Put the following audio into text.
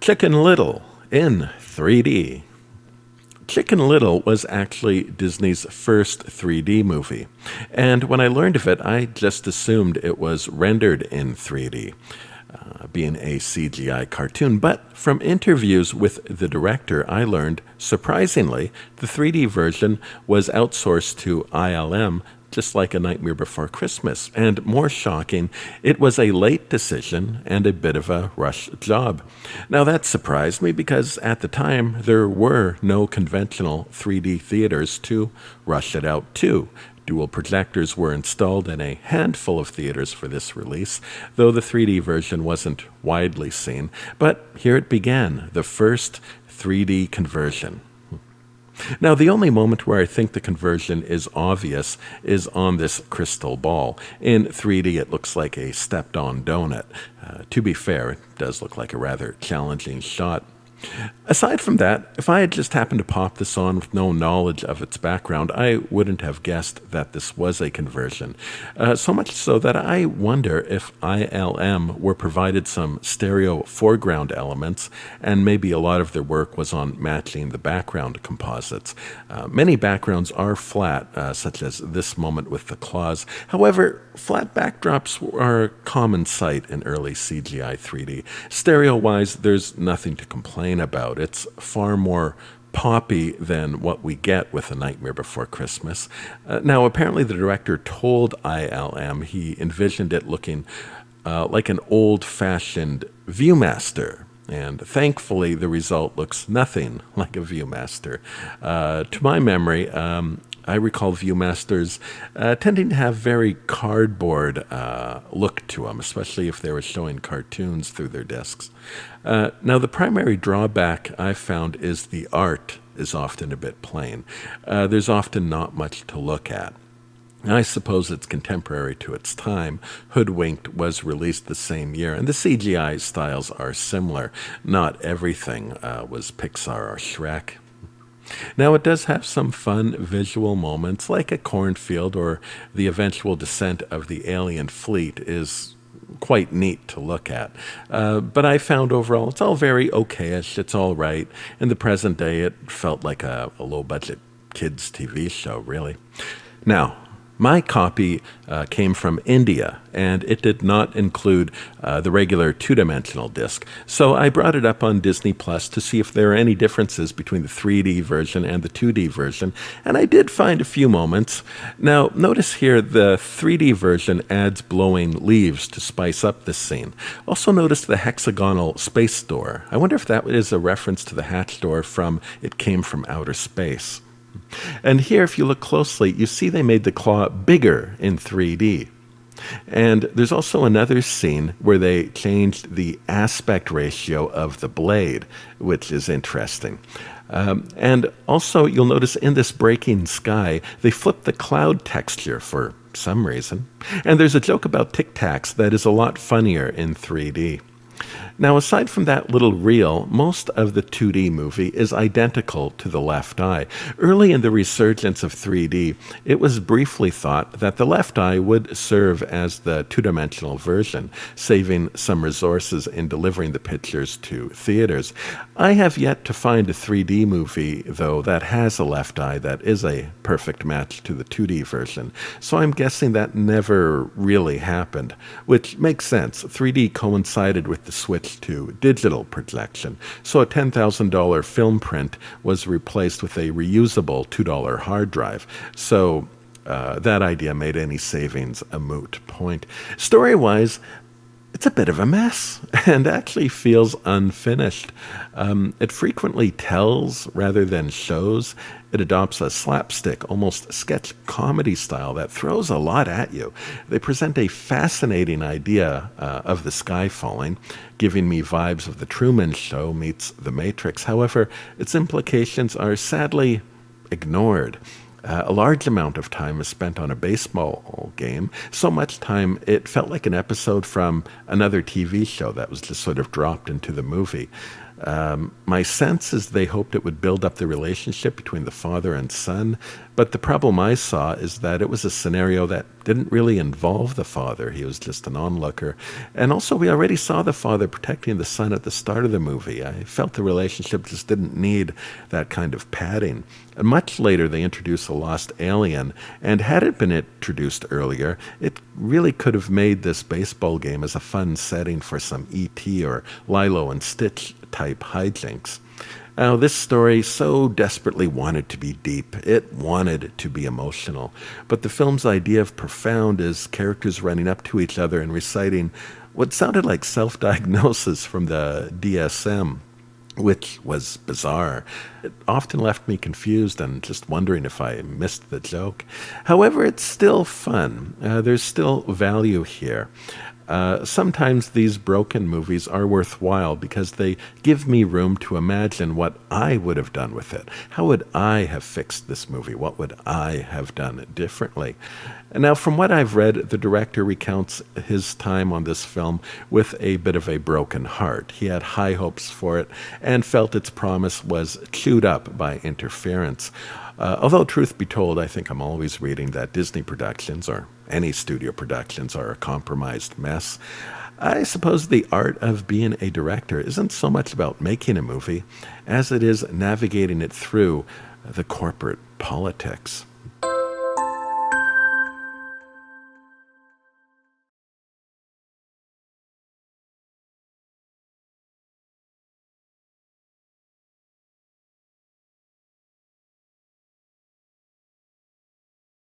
Chicken Little in 3D. Chicken Little was actually Disney's first 3D movie, and when I learned of it, I just assumed it was rendered in 3D, being a CGI cartoon. But from interviews with the director, I learned, surprisingly, the 3D version was outsourced to ILM, just like A Nightmare Before Christmas. And more shocking, it was a late decision and a bit of a rush job. Now that surprised me because at the time there were no conventional 3D theaters to rush it out to. Dual projectors were installed in a handful of theaters for this release, though the 3D version wasn't widely seen. But here it began, the first 3D conversion. Now, the only moment where I think the conversion is obvious is on this crystal ball. In 3D, it looks like a stepped-on donut. To be fair, it does look like a rather challenging shot. Aside from that, if I had just happened to pop this on with no knowledge of its background, I wouldn't have guessed that this was a conversion. So much so that I wonder if ILM were provided some stereo foreground elements, and maybe a lot of their work was on matching the background composites. Many backgrounds are flat, such as this moment with the claws. However, flat backdrops are a common sight in early CGI 3D. Stereo-wise, there's nothing to complain about. It's far more poppy than what we get with A Nightmare Before Christmas. Now, apparently the director told ILM he envisioned it looking like an old-fashioned Viewmaster. And thankfully, the result looks nothing like a Viewmaster. To my memory, I recall Viewmasters tending to have very cardboard look to them, especially if they were showing cartoons through their discs. Now, the primary drawback I've found is the art is often a bit plain. There's often not much to look at. I suppose it's contemporary to its time. Hoodwinked was released the same year, and the CGI styles are similar. Not everything was Pixar or Shrek. Now, it does have some fun visual moments, like a cornfield or the eventual descent of the alien fleet is quite neat to look at. But I found overall it's all very okayish, it's all right. In the present day, it felt like a low-budget kids' TV show, really. Now, my copy came from India, and it did not include the regular two-dimensional disc. So I brought it up on Disney Plus to see if there are any differences between the 3D version and the 2D version, and I did find a few moments. Now, notice here the 3D version adds blowing leaves to spice up this scene. Also notice the hexagonal space door. I wonder if that is a reference to the hatch door from It Came from Outer Space. And here, if you look closely, you see they made the claw bigger in 3D. And there's also another scene where they changed the aspect ratio of the blade, which is interesting. And also, you'll notice in this breaking sky, they flipped the cloud texture for some reason. And there's a joke about Tic Tacs that is a lot funnier in 3D. Now, aside from that little reel, most of the 2D movie is identical to The Left Eye. Early in the resurgence of 3D, it was briefly thought that The Left Eye would serve as the two-dimensional version, saving some resources in delivering the pictures to theaters. I have yet to find a 3D movie, though, that has a left eye that is a perfect match to the 2D version, so I'm guessing that never really happened, which makes sense. 3D coincided with the switch to digital projection, so a $10,000 film print was replaced with a reusable $2 hard drive. So that idea made any savings a moot point. Story-wise, it's a bit of a mess and actually feels unfinished. It frequently tells rather than shows. It adopts a slapstick, almost sketch comedy style that throws a lot at you. They present a fascinating idea of the sky falling, giving me vibes of The Truman Show meets The Matrix. However, its implications are sadly ignored. A large amount of time is spent on a baseball game, so much time it felt like an episode from another TV show that was just sort of dropped into the movie. My sense is they hoped it would build up the relationship between the father and son, But the problem I saw is that it was a scenario that didn't really involve the father. He was just an onlooker. And also, we already saw the father protecting the son at the start of the movie. I felt the relationship just didn't need that kind of padding. And much later, they introduced a lost alien, and had it been introduced earlier, it really could have made this baseball game as a fun setting for some E.T. or Lilo and Stitch type hijinks. Now, this story so desperately wanted to be deep. It wanted to be emotional. But the film's idea of profound is characters running up to each other and reciting what sounded like self-diagnosis from the DSM, which was bizarre. It often left me confused and just wondering if I missed the joke. However, it's still fun. There's still value here. Sometimes these broken movies are worthwhile because they give me room to imagine what I would have done with it. How would I have fixed this movie? What would I have done differently? And now, from what I've read, the director recounts his time on this film with a bit of a broken heart. He had high hopes for it and felt its promise was chewed up by interference. Although, truth be told, I think I'm always reading that Disney productions, or any studio productions, are a compromised mess. I suppose the art of being a director isn't so much about making a movie as it is navigating it through the corporate politics.